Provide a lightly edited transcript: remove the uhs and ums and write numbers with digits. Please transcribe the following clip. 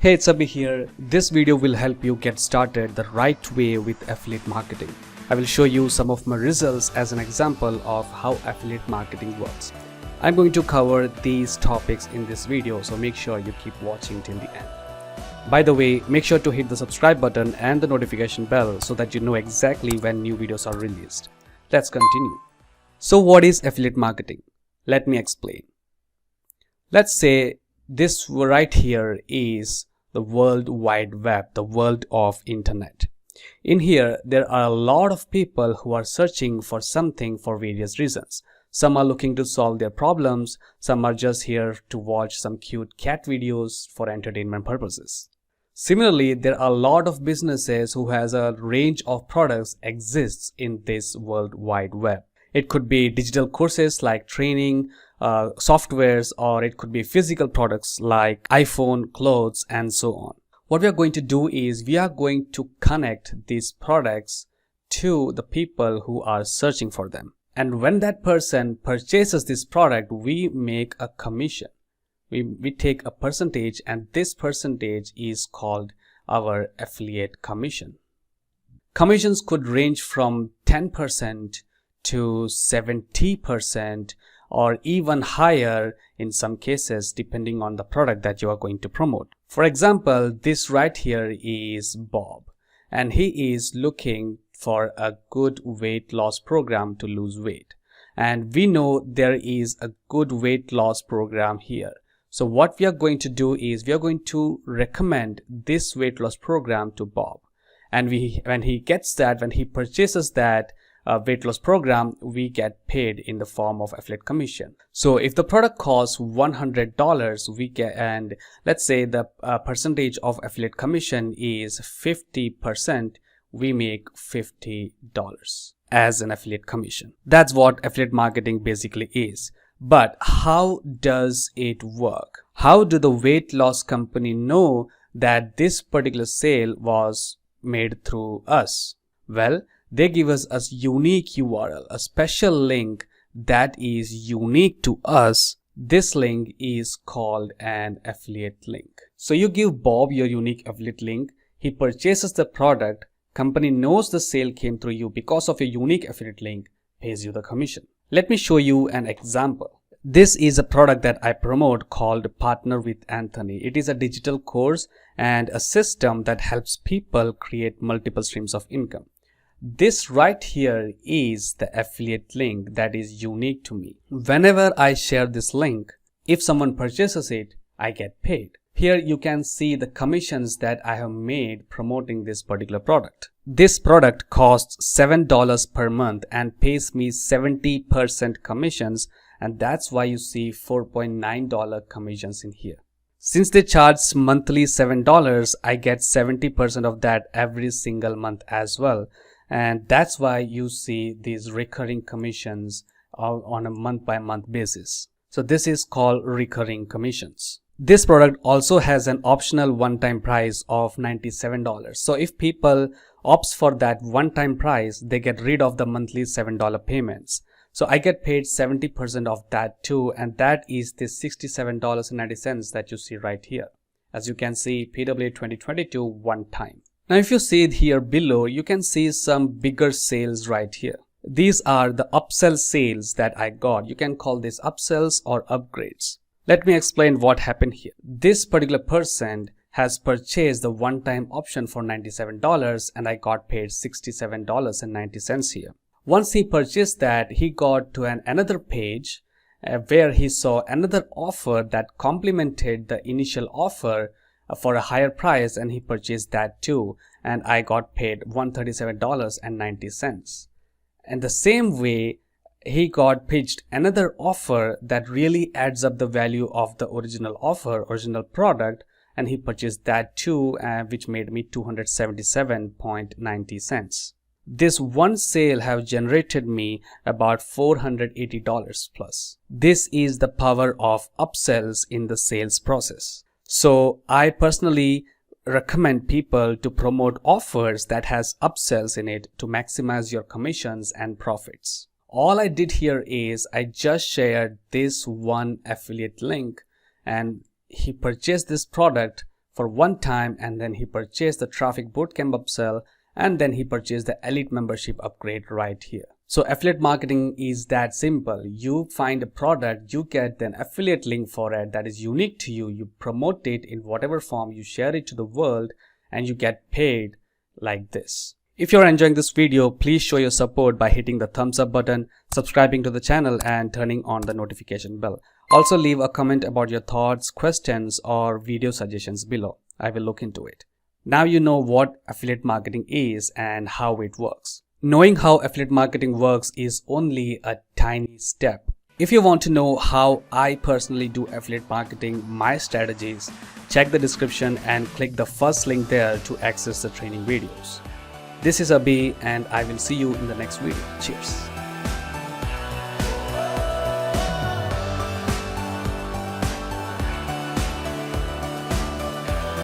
Hey, it's Abhi here. This video will help you get started the right way with affiliate marketing. I will show you some of my results as an example of how affiliate marketing works. I'm going to cover these topics in this video, so make sure you keep watching till the end. By the way, make sure to hit the subscribe button and the notification bell so that you know exactly when new videos are released. Let's continue. So what is affiliate marketing? Let me explain. Let's say this right here is the World Wide Web, the world of internet. In here, there are a lot of people who are searching for something for various reasons. Some are looking to solve their problems, some are just here to watch some cute cat videos for entertainment purposes. Similarly, there are a lot of businesses who has a range of products exists in this World Wide Web. It could be digital courses like training, softwares, or it could be physical products like iPhone, clothes, and so on. What we are going to do is we are going to connect these products to the people who are searching for them. And when that person purchases this product, we make a commission. We take a percentage, and this percentage is called our affiliate commission. Commissions could range from 10% to 70% or even higher in some cases depending on the product that you are going to promote. For example, this right here is Bob, and he is looking for a good weight loss program to lose weight, and we know there is a good weight loss program here. So what we are going to do is we are going to recommend this weight loss program to Bob, and when he purchases that weight loss program, we get paid in the form of affiliate commission. So if the product costs $100, we get, and let's say the percentage of affiliate commission is 50%, we make $50 as an affiliate commission. That's what affiliate marketing basically is. But how does it work? How do the weight loss company know that this particular sale was made through us? Well, they give us a unique URL, a special link that is unique to us. This link is called an affiliate link. So you give Bob your unique affiliate link. He purchases the product. Company knows the sale came through you because of your unique affiliate link, pays you the commission. Let me show you an example. This is a product that I promote called Partner with Anthony. It is a digital course and a system that helps people create multiple streams of income. This right here is the affiliate link that is unique to me. Whenever I share this link, if someone purchases it, I get paid. Here you can see the commissions that I have made promoting this particular product. This product costs $7 per month and pays me 70% commissions, and that's why you see $4.9 commissions in here. Since they charge monthly $7, I get 70% of that every single month as well. And that's why you see these recurring commissions on a month-by-month basis. So this is called recurring commissions. This product also has an optional one-time price of $97. So if people opt for that one-time price, they get rid of the monthly $7 payments. So I get paid 70% of that too, and that is the $67.90 that you see right here. As you can see, PWA 2022 one time. Now if you see it here below, you can see some bigger sales right here. These are the upsell sales that I got. You can call this upsells or upgrades. Let me explain what happened here. This particular person has purchased the one-time option for $97 and I got paid $67.90 here. Once he purchased that, he got to another page where he saw another offer that complemented the initial offer for a higher price, and he purchased that too, and I got paid $137.90. And the same way, he got pitched another offer that really adds up the value of the original offer, original product, and he purchased that too, which made me $277.90. This one sale have generated me about $480 plus. This is the power of upsells in the sales process. So I personally recommend people to promote offers that has upsells in it to maximize your commissions and profits. All I did here is I just shared this one affiliate link, and he purchased this product for one time, and then he purchased the Traffic Bootcamp upsell, and then he purchased the Elite membership upgrade right here. So affiliate marketing is that simple. You find a product, you get an affiliate link for it that is unique to you, you promote it in whatever form, you share it to the world, and you get paid like this. If you're enjoying this video, please show your support by hitting the thumbs up button, subscribing to the channel, and turning on the notification bell. Also leave a comment about your thoughts, questions, or video suggestions below. I will look into it. Now you know what affiliate marketing is and how it works. Knowing how affiliate marketing works is only a tiny step. If you want to know how I personally do affiliate marketing, my strategies, check the description and click the first link there to access the training videos. This is Abhi, and I will see you in the next video. Cheers.